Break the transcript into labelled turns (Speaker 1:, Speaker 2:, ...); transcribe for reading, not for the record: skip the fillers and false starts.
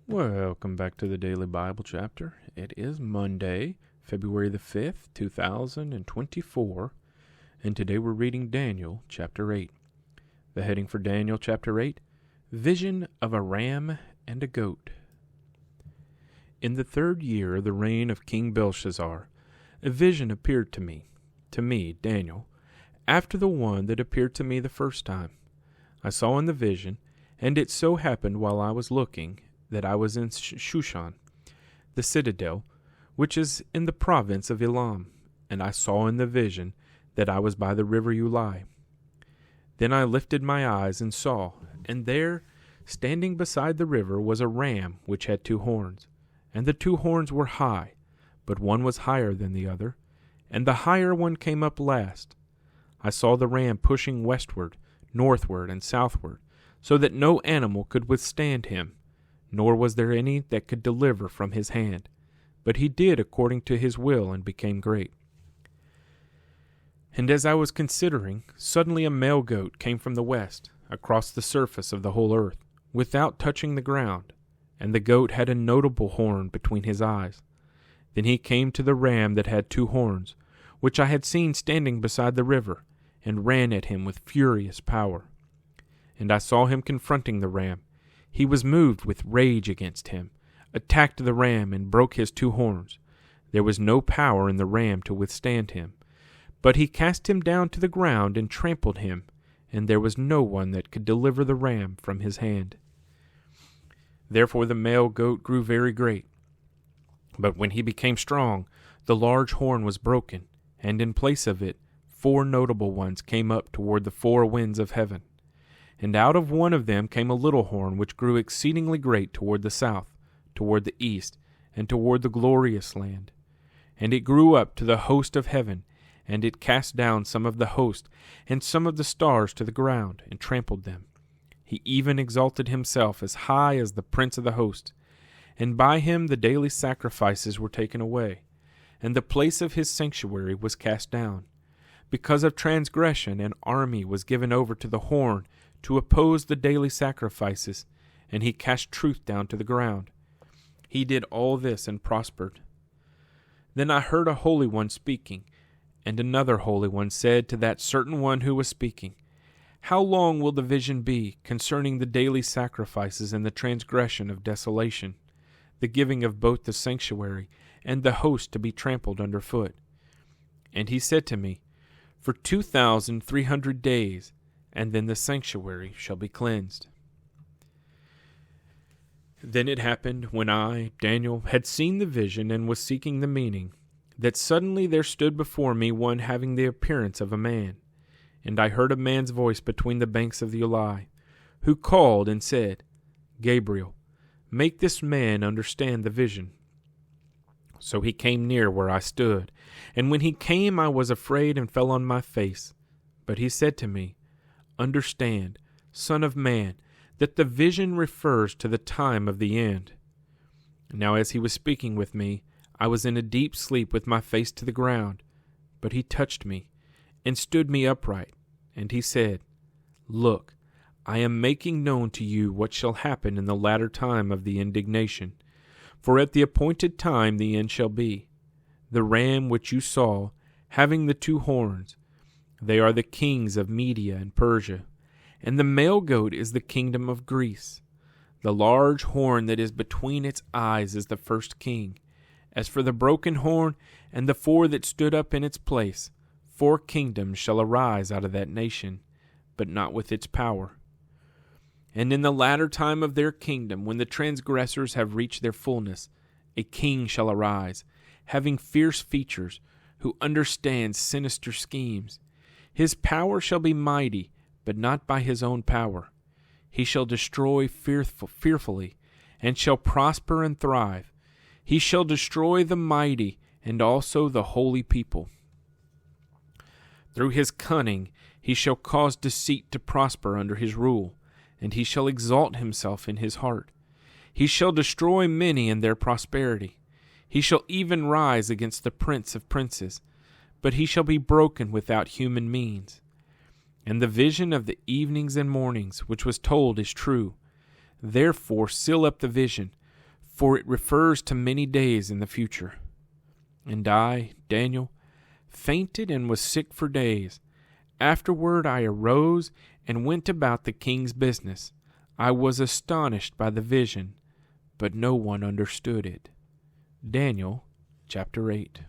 Speaker 1: Welcome back to the Daily Bible Chapter. It is Monday, February the 5th, 2024, and today we're reading Daniel chapter 8. The heading for Daniel chapter 8, Vision of a Ram and a Goat. In the 3rd year of the reign of King Belshazzar, a vision appeared to me, Daniel, after the one that appeared to me the first time. I saw in the vision, and it so happened while I was looking, that I was in Shushan, the citadel, which is in the province of Elam, and I saw in the vision that I was by the river Ulai. Then I lifted my eyes and saw, and there, standing beside the river, was a ram which had 2 horns, and the 2 horns were high, but one was higher than the other, and the higher one came up last. I saw the ram pushing westward, northward, and southward, so that no animal could withstand him, nor was there any that could deliver from his hand. But he did according to his will and became great. And as I was considering, suddenly a male goat came from the west, across the surface of the whole earth, without touching the ground, and the goat had a notable horn between his eyes. Then he came to the ram that had 2 horns, which I had seen standing beside the river, and ran at him with furious power. And I saw him confronting the ram. He was moved with rage against him, attacked the ram, and broke his 2 horns. There was no power in the ram to withstand him. But he cast him down to the ground and trampled him, and there was no one that could deliver the ram from his hand. Therefore the male goat grew very great. But when he became strong, the large horn was broken, and in place of it 4 notable ones came up toward the 4 winds of heaven. And out of one of them came a little horn which grew exceedingly great toward the south, toward the east, and toward the glorious land. And it grew up to the host of heaven, and it cast down some of the host and some of the stars to the ground, and trampled them. He even exalted himself as high as the prince of the host, and by him the daily sacrifices were taken away, and the place of his sanctuary was cast down. Because of transgression, an army was given over to the horn to oppose the daily sacrifices, and he cast truth down to the ground. He did all this and prospered. Then I heard a holy one speaking, and another holy one said to that certain one who was speaking, How long will the vision be concerning the daily sacrifices and the transgression of desolation, the giving of both the sanctuary and the host to be trampled under foot? And he said to me, For 2,300 days, and then the sanctuary shall be cleansed. Then it happened, when I, Daniel, had seen the vision and was seeking the meaning, that suddenly there stood before me one having the appearance of a man. And I heard a man's voice between the banks of the Ulai, who called and said, Gabriel, make this man understand the vision. So he came near where I stood, and when he came I was afraid and fell on my face. But he said to me, Understand, Son of man, that the vision refers to the time of the end. Now as he was speaking with me, I was in a deep sleep with my face to the ground. But he touched me, and stood me upright, and he said, Look, I am making known to you what shall happen in the latter time of the indignation. For at the appointed time the end shall be. The ram which you saw, having the 2 horns, they are the kings of Media and Persia, and the male goat is the kingdom of Greece. The large horn that is between its eyes is the first king. As for the broken horn and the 4 that stood up in its place, 4 kingdoms shall arise out of that nation, but not with its power. And in the latter time of their kingdom, when the transgressors have reached their fullness, a king shall arise, having fierce features, who understands sinister schemes. His power shall be mighty, but not by his own power. He shall destroy fearfully, and shall prosper and thrive. He shall destroy the mighty, and also the holy people. Through his cunning he shall cause deceit to prosper under his rule, and he shall exalt himself in his heart. He shall destroy many in their prosperity. He shall even rise against the prince of princes, but he shall be broken without human means. And the vision of the evenings and mornings which was told is true. Therefore seal up the vision, for it refers to many days in the future. And I, Daniel, fainted and was sick for days. Afterward I arose and went about the king's business. I was astonished by the vision, but no one understood it. Daniel chapter 8.